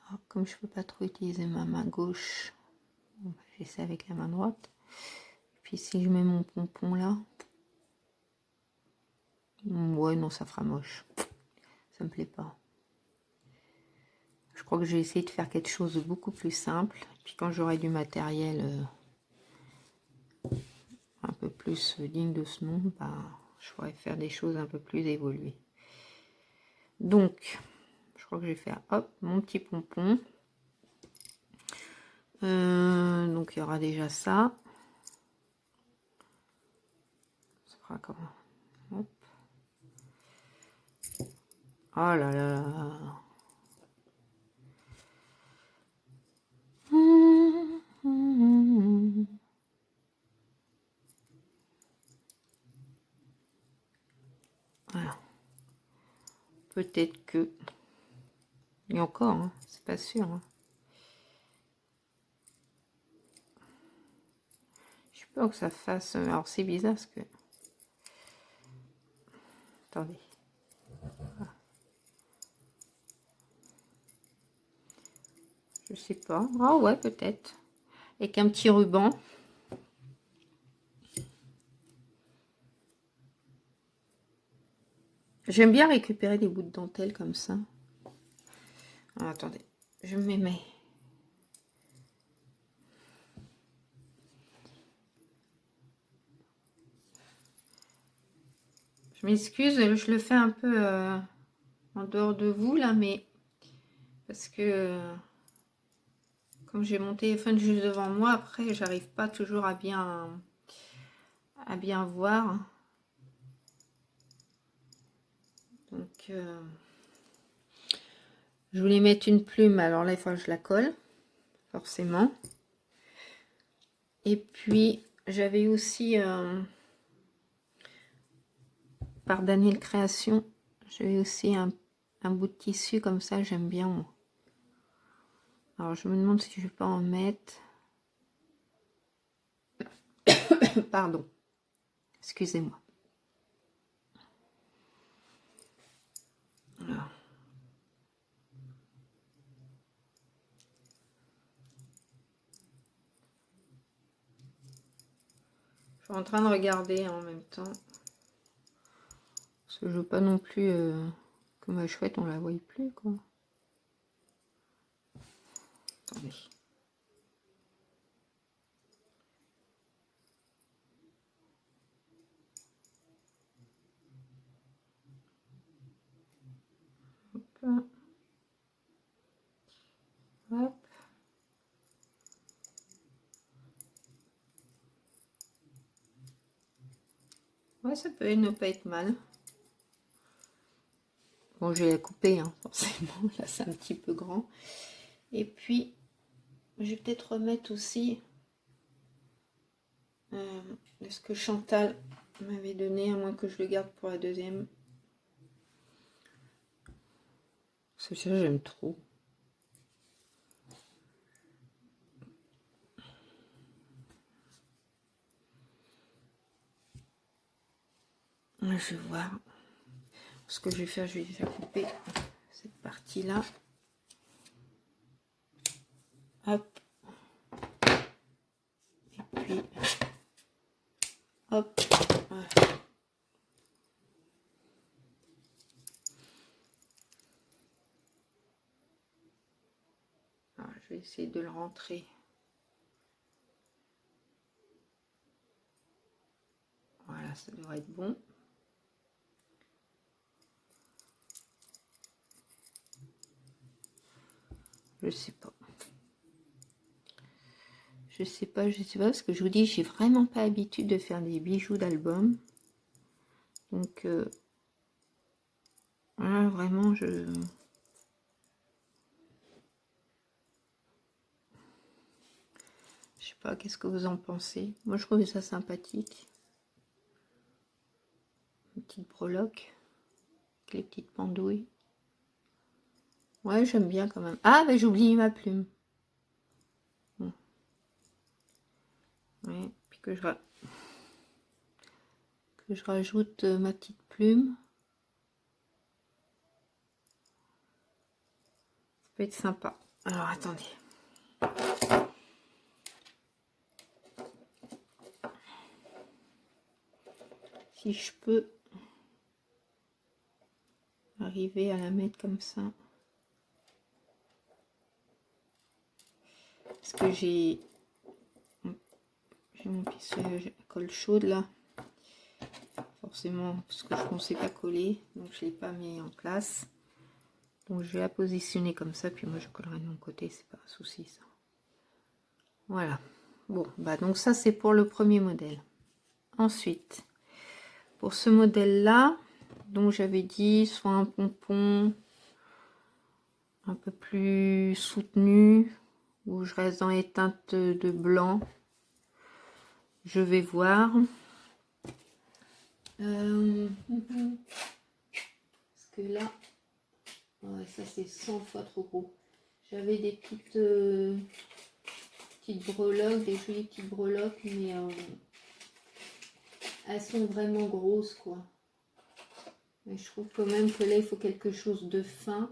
Speaker 1: Alors, comme je peux pas trop utiliser ma main gauche, j'essaie avec la main droite. Puis si je mets mon pompon là, ouais, non, ça fera moche. Ça me plaît pas. Je crois que je vais essayer de faire quelque chose de beaucoup plus simple. Puis quand j'aurai du matériel un peu plus digne de ce nom, bah, je pourrais faire des choses un peu plus évoluées. Donc, je crois que je vais faire hop, mon petit pompon. Donc il y aura déjà ça. Ça fera comment? Hop. Oh là là. Voilà. Peut-être que... Et encore, hein, c'est pas sûr. Hein. Je sais pas que ça fasse... Alors c'est bizarre parce que... Attendez. Je sais pas. Ah ouais, peut-être. Avec un petit ruban. J'aime bien récupérer des bouts de dentelle comme ça. Alors, attendez, je me mets. Je m'excuse, je le fais un peu en dehors de vous là, mais parce que comme j'ai mon téléphone juste devant moi, après j'arrive pas toujours à bien voir. Donc je voulais mettre une plume, alors là il faut que je la colle, forcément. Et puis j'avais aussi par Daniel Création, j'avais aussi un bout de tissu comme ça, j'aime bien moi. Alors je me demande si je vais pas en mettre. Pardon, excusez-moi. Alors. Je suis en train de regarder en même temps. Parce que je veux pas non plus que ma chouette on la voie plus quoi. Attendez. Hop. Hop. Ouais, ça peut ne pas être mal. Bon, je vais la couper, hein, forcément. Là, c'est un petit peu grand. Et puis, je vais peut-être remettre aussi ce que Chantal m'avait donné, à moins que je le garde pour la deuxième. Parce que ça, j'aime trop. Là, je vais voir. Ce que je vais faire, je vais déjà couper cette partie-là. Hop. Et puis, hop. Voilà. Alors, je vais essayer de le rentrer. Voilà, ça devrait être bon. Je sais pas. Je sais pas, parce que je vous dis, j'ai vraiment pas l'habitude de faire des bijoux d'album. Donc, voilà, vraiment, je sais pas, qu'est-ce que vous en pensez? Moi, je trouve ça sympathique. Une petite breloque, avec les petites pendouilles. Ouais, j'aime bien quand même. Ah, mais j'ai oublié ma plume. Bon. Ouais, puis que je rajoute ma petite plume. Ça peut être sympa. Alors, attendez. Si je peux arriver à la mettre comme ça. Parce que j'ai mon pistolet à colle chaude là. Forcément, parce que je ne pensais pas coller. Donc, je ne l'ai pas mis en place. Donc, je vais la positionner comme ça. Puis moi, je collerai de mon côté. C'est pas un souci, ça. Voilà. Bon, bah donc ça, c'est pour le premier modèle. Ensuite, pour ce modèle-là, donc j'avais dit soit un pompon un peu plus soutenu, où je reste dans les teintes de blanc. Je vais voir. Parce que là, ouais, ça c'est 100 fois trop gros. J'avais des petites breloques, des jolies petites breloques, mais elles sont vraiment grosses quoi. Mais je trouve quand même que là il faut quelque chose de fin.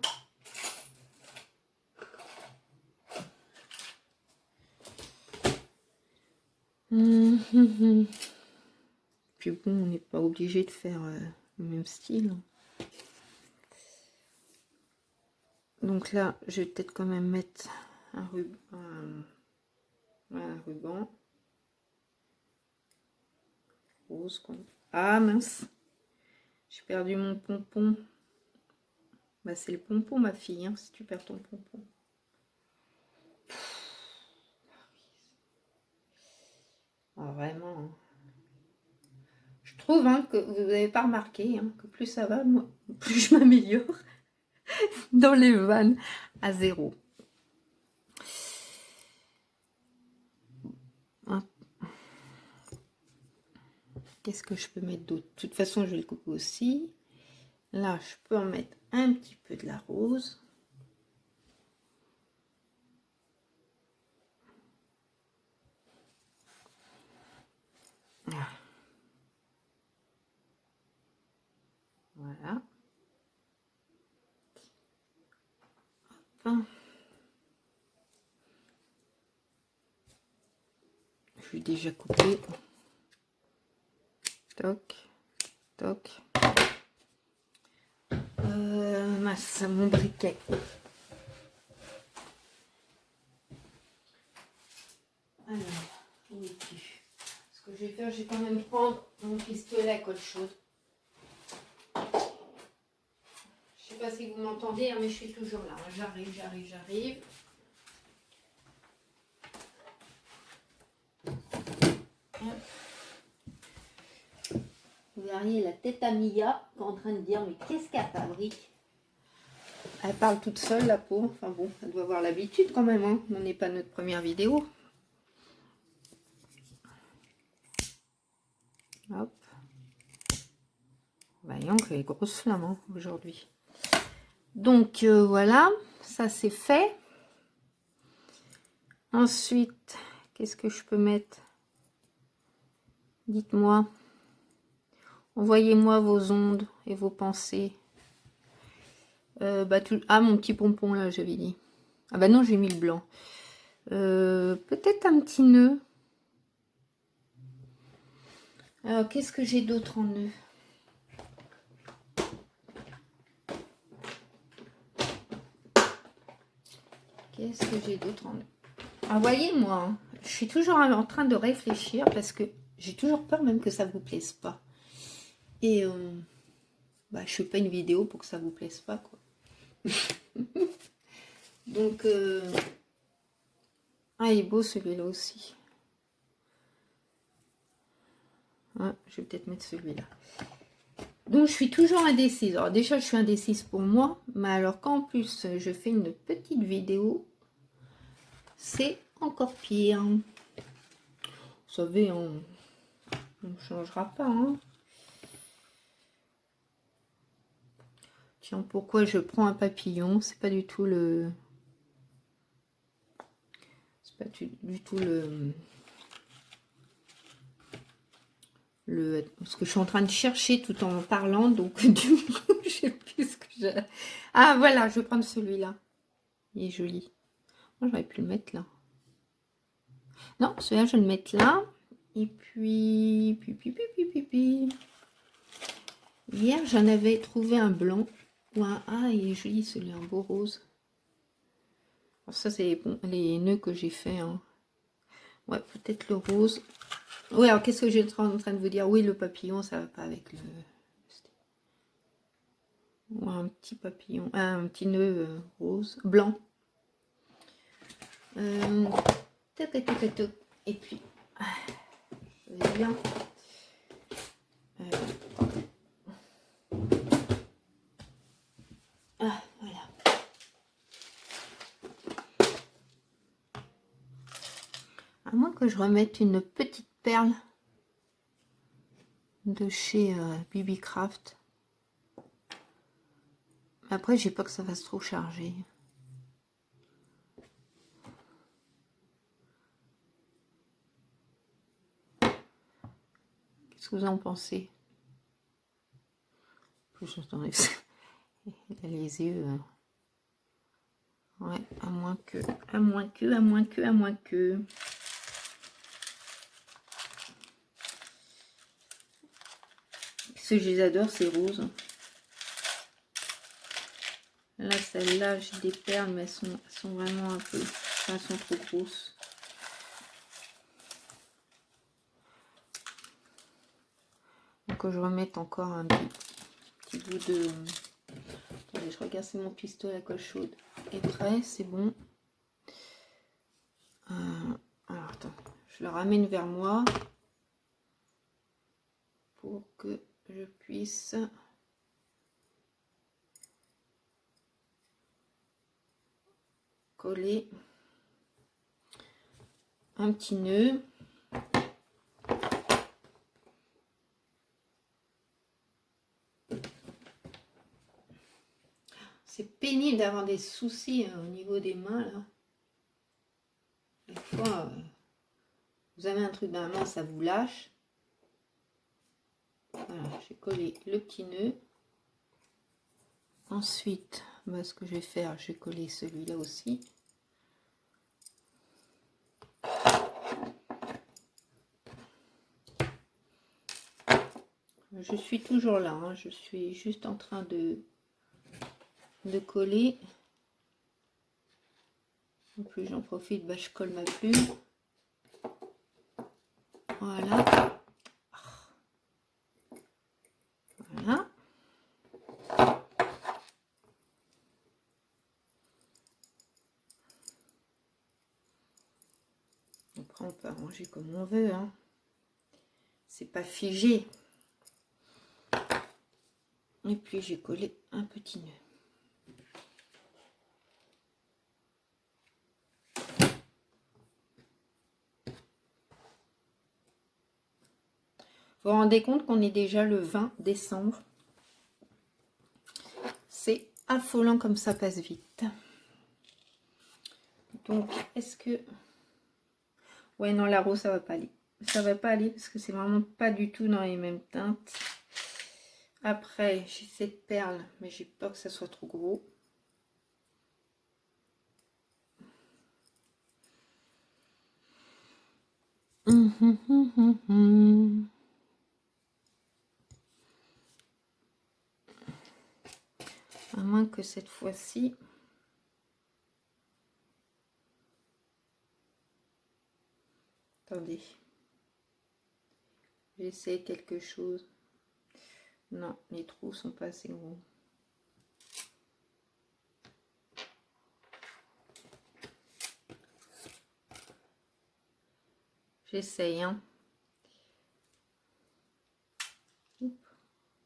Speaker 1: Puis bon, on n'est pas obligé de faire le même style. Donc là, je vais peut-être quand même mettre un ruban rose. Ah mince, j'ai perdu mon pompon. Bah, c'est le pompon, ma fille, hein, si tu perds ton pompon. Ah, vraiment. Hein. Je trouve hein, que vous n'avez pas remarqué hein, que plus ça va, moi, plus je m'améliore dans les vannes à 0. Hein. Qu'est-ce que je peux mettre d'autre? De toute façon, je vais le couper aussi. Là, je peux en mettre un petit peu de la rose. Voilà. Enfin, je vais déjà couper. Toc, toc. Mince, mon briquet. Alors, où es-tu? Ce que je vais faire, je vais quand même prendre mon pistolet à colle chaude. Je sais pas si vous m'entendez, hein, mais je suis toujours là. J'arrive, j'arrive, j'arrive. Vous verriez la tête à Mia qui est en train de dire mais qu'est-ce qu'elle fabrique? Elle parle toute seule, la peau. Enfin bon, elle doit avoir l'habitude quand même. Hein. On n'est pas notre première vidéo. Hop. Voyons que les grosses flammes hein, aujourd'hui. Donc voilà, ça c'est fait. Ensuite, qu'est-ce que je peux mettre? Dites-moi. Envoyez-moi vos ondes et vos pensées. Ah, mon petit pompon là, j'avais dit. Ah bah non, j'ai mis le blanc. Peut-être un petit nœud. Alors, qu'est-ce que j'ai d'autre en nœud? Qu'est-ce que j'ai d'autre en nœud? Ah, voyez, moi, hein, je suis toujours en train de réfléchir parce que j'ai toujours peur même que ça vous plaise pas. Et je fais pas une vidéo pour que ça vous plaise pas, quoi. Donc, ah, il est beau celui-là aussi. Ouais, je vais peut-être mettre celui-là. Donc, je suis toujours indécise. Alors, déjà, je suis indécise pour moi. Mais alors, quand en plus, je fais une petite vidéo, c'est encore pire. Vous savez, on ne changera pas. Hein. Tiens, pourquoi je prends un papillon? C'est pas du tout le... C'est pas du tout ce que je suis en train de chercher tout en parlant. Donc, du coup, je sais plus ce que j'ai... Ah, voilà, je vais prendre celui-là. Il est joli. Moi, j'aurais pu le mettre là. Non, celui-là, je vais le mettre là. Et puis... Hier, j'en avais trouvé un blanc. Ou un... Ah, il est joli, celui-là, un beau rose. Alors ça, c'est les nœuds que j'ai fait. Hein. Ouais, peut-être le rose. Oui, alors qu'est-ce que j'ai en train de vous dire? Oui, le papillon, ça va pas avec le... Ou un petit papillon, un petit nœud rose, blanc. Et puis, je vais bien. Ah, voilà. À moins que je remette une petite perle de chez BB Craft. Après, j'ai pas que ça va se trop charger. Qu'est-ce que vous en pensez? Il a les yeux. Ouais, à moins que. Ce que je les adore, c'est rose. Là, celles-là, j'ai des perles, mais elles sont vraiment un peu... Enfin, elles sont trop grosses. Donc je remette encore un petit bout de... Attendez, je regarde si mon pistolet à colle chaude est prêt, c'est bon. Alors attends, je le ramène vers moi pour que je puisse coller un petit nœud. C'est pénible d'avoir des soucis au niveau des mains là. Des fois, vous avez un truc dans la main, ça vous lâche. Voilà, j'ai collé le petit nœud. Ensuite, bah, ce que je vais faire, je vais coller celui-là aussi. Je suis toujours là, hein. Je suis juste en train de coller. En plus, j'en profite, bah, je colle ma plume. Voilà. Voilà. Après, on peut arranger comme on veut, hein. C'est pas figé. Et puis, j'ai collé un petit nœud. Vous vous rendez compte qu'on est déjà le 20 décembre. C'est affolant comme ça passe vite. Donc, est-ce que... Ouais, non, la rose, ça va pas aller. Ça va pas aller parce que c'est vraiment pas du tout dans les mêmes teintes. Après, j'ai cette perle, mais j'ai peur que ça soit trop gros. À moins que cette fois-ci... Attendez. J'essaie quelque chose. Non, les trous sont pas assez gros. J'essaye, hein.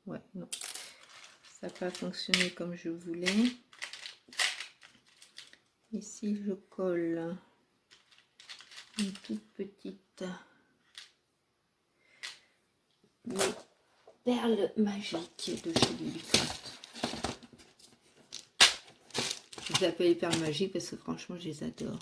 Speaker 1: Ouais, non. Ça n'a pas fonctionné comme je voulais. Ici, je colle une toute petite perle magique de chez Lulucraft. Je les appelle les perles magiques parce que franchement, je les adore.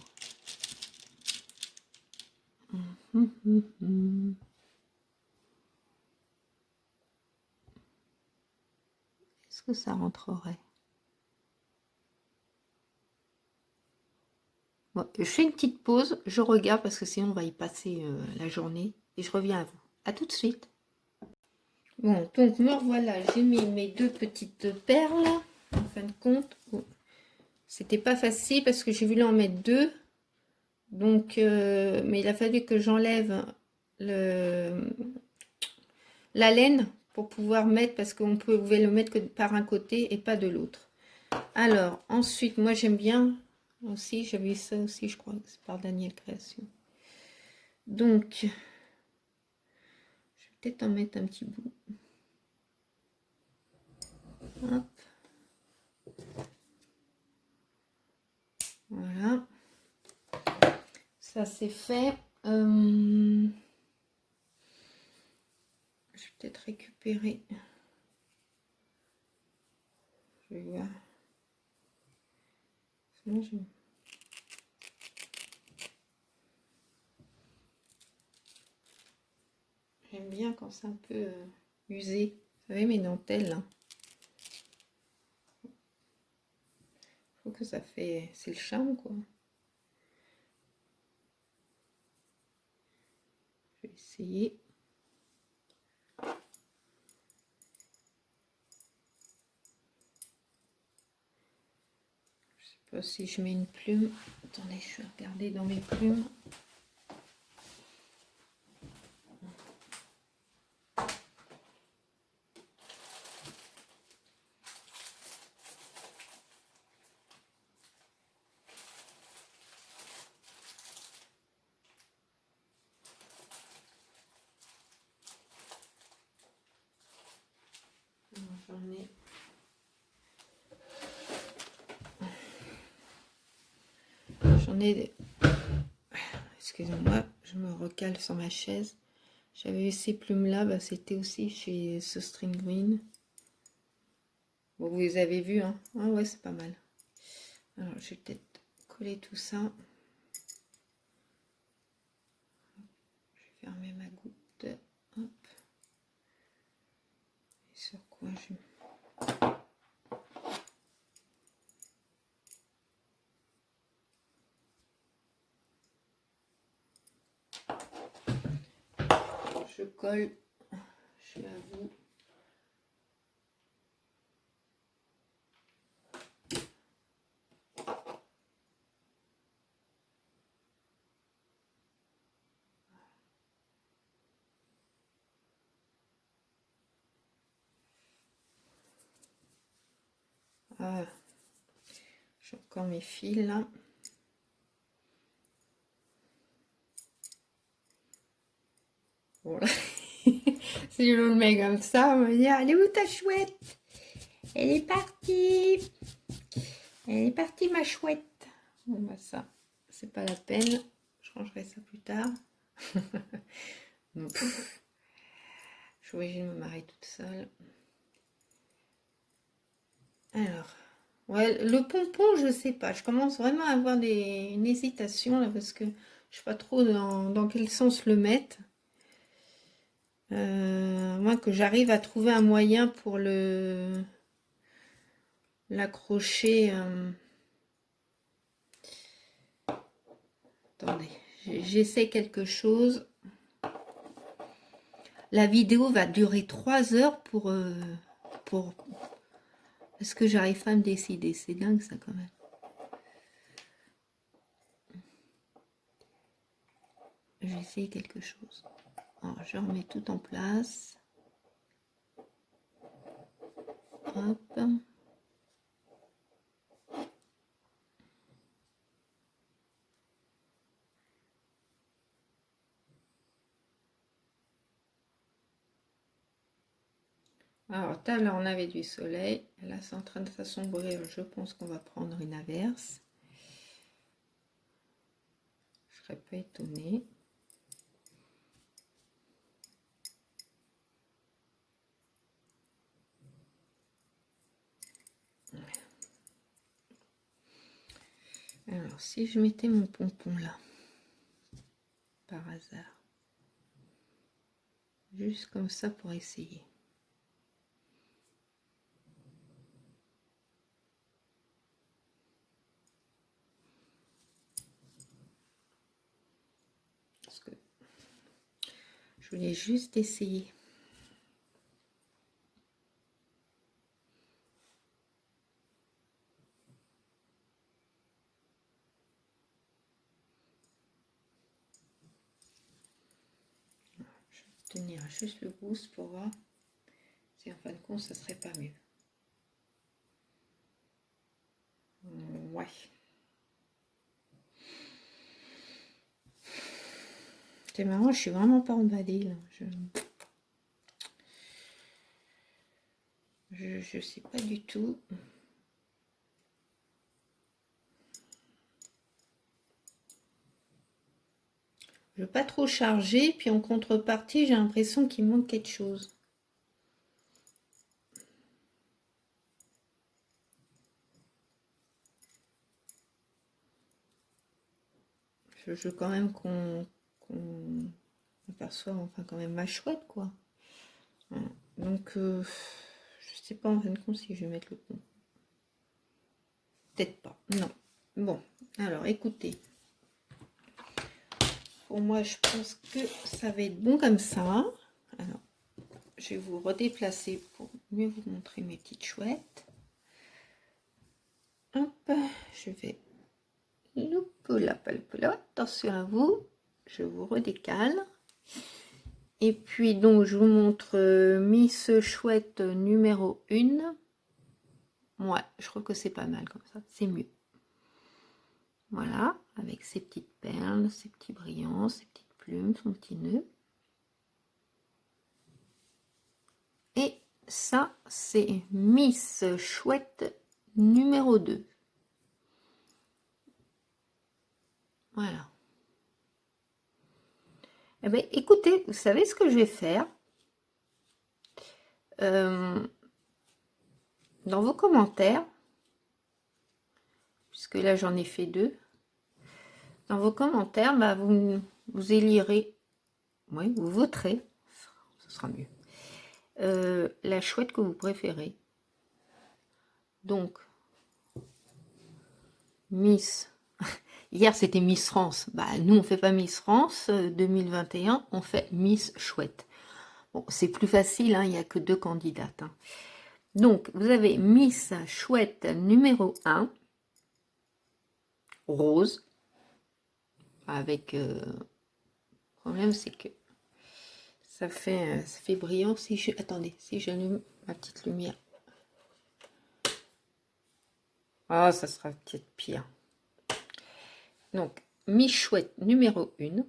Speaker 1: Est-ce que ça rentrerait? Bon, je fais une petite pause, je regarde parce que sinon on va y passer la journée et je reviens à vous. À tout de suite. Bon, donc me revoilà, j'ai mis mes deux petites perles. En fin de compte, bon, c'était pas facile parce que j'ai voulu en mettre deux. Donc, mais il a fallu que j'enlève la laine pour pouvoir mettre, parce qu'on pouvait le mettre que par un côté et pas de l'autre. Alors, ensuite, moi j'aime bien aussi, j'ai vu ça aussi, je crois que c'est par Daniel Création. Donc, je vais peut-être en mettre un petit bout. Hop. Voilà. Ça c'est fait. Je vais peut-être récupérer. Je vais voir. J'aime bien quand c'est un peu usé. Vous savez, mes dentelles. Hein. Faut que ça fait... C'est le charme, quoi. Je vais essayer. sais pas si je mets une plume. Attendez, je vais regarder dans mes plumes. J'en ai... Excusez-moi, je me recale sur ma chaise. J'avais eu ces plumes-là, bah, c'était aussi chez ce String Green. Bon, vous les avez vus, hein? Ah ouais, c'est pas mal. Alors, je vais peut-être coller tout ça. Je vais fermer ma goutte. Hop. Et sur quoi je... Je colle, je l'avoue. Ah, j'ai encore mes fils là. Voilà. Si je le mets comme ça, on va dire, elle est où ta chouette? Elle est partie. Elle est partie ma chouette. Bon bah ça, c'est pas la peine. Je rangerai ça plus tard. Je suis obligée de me marier toute seule. Alors, ouais, le pompon, je sais pas. Je commence vraiment à avoir une hésitation là parce que je sais pas trop dans quel sens le mettre. Moi, que j'arrive à trouver un moyen pour l'accrocher. Attendez, j'essaie quelque chose. La vidéo va durer 3 heures pour est-ce que j'arrive pas à me décider? C'est dingue ça quand même. Je vais essayer quelque chose. Alors, je remets tout en place. Hop. Alors, tout à l'heure, on avait du soleil. Là, c'est en train de s'assombrir. Je pense qu'on va prendre une averse. Je ne serais pas étonnée. Alors, si je mettais mon pompon là, par hasard, juste comme ça pour essayer. Parce que je voulais juste essayer. Je vais tenir juste le boost pour voir si en fin de compte ça serait pas mieux. Ouais. C'est marrant, je suis vraiment pas emballée là. Je sais pas du tout. Je veux pas trop charger, puis en contrepartie, j'ai l'impression qu'il manque quelque chose. Je veux quand même qu'on aperçoive enfin quand même ma chouette quoi. Voilà. Donc je sais pas en fin de compte si je vais mettre le pont. Peut-être pas, non. Bon, alors écoutez. Pour moi, je pense que ça va être bon comme ça. Alors, je vais vous redéplacer pour mieux vous montrer mes petites chouettes. Hop, je vais attention à vous, je vous redécale. Et puis donc je vous montre Miss Chouette numéro 1. Ouais, je trouve que c'est pas mal comme ça, c'est mieux. Voilà, avec ses petites perles, ses petits brillants, ses petites plumes, son petit nœud. Et ça, c'est Miss Chouette numéro 2. Voilà. Eh bien, écoutez, vous savez ce que je vais faire? Dans vos commentaires, puisque là j'en ai fait 2, dans vos commentaires, bah, vous élirez, oui, vous voterez, ce sera mieux, la chouette que vous préférez. Donc, Miss, hier c'était Miss France, bah, nous on fait pas Miss France 2021, on fait Miss Chouette. Bon, c'est plus facile, hein, il n'y a que 2 candidates. Hein. Donc, vous avez Miss Chouette numéro 1, rose, avec... le problème, c'est que ça fait brillant. Si je... Attendez, si j'allume ma petite lumière. Ah, ça sera peut-être pire. Donc, Miss Chouette numéro 1,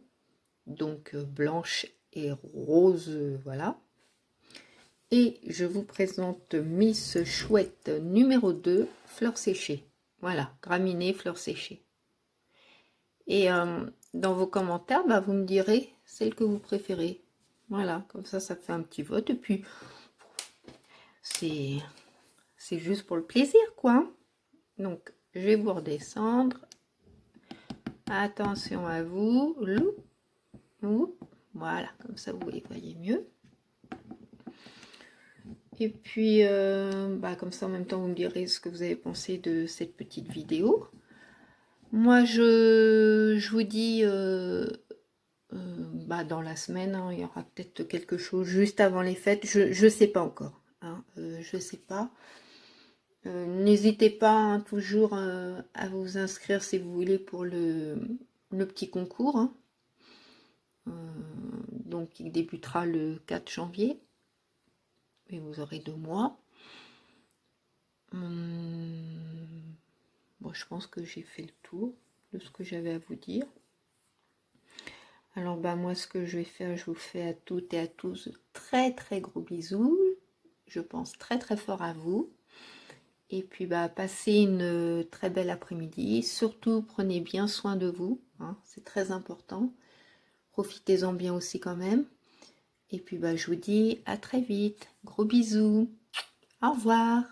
Speaker 1: donc blanche et rose, voilà. Et je vous présente Miss Chouette numéro 2, fleurs séchées. Voilà, graminées, fleurs séchées. Et dans vos commentaires, bah, vous me direz celle que vous préférez. Voilà, comme ça fait un petit vote. Et puis, c'est juste pour le plaisir, quoi. Donc, je vais vous redescendre. Attention à vous. Voilà, comme ça, vous voyez mieux. Et puis, bah, comme ça, en même temps, vous me direz ce que vous avez pensé de cette petite vidéo. Moi, je vous dis... bah, dans la semaine, hein, il y aura peut-être quelque chose juste avant les fêtes. Je sais pas encore. Hein, je sais pas. N'hésitez pas hein, toujours à vous inscrire si vous voulez pour le petit concours. Hein. Donc il débutera le 4 janvier. Et vous aurez 2 mois. Bon, je pense que j'ai fait le tour de ce que j'avais à vous dire. Alors bah moi ce que je vais faire, je vous fais à toutes et à tous très très gros bisous. Je pense très très fort à vous. Et puis bah passez une très belle après-midi. Surtout prenez bien soin de vous, hein, c'est très important. Profitez-en bien aussi quand même. Et puis bah je vous dis à très vite. Gros bisous. Au revoir.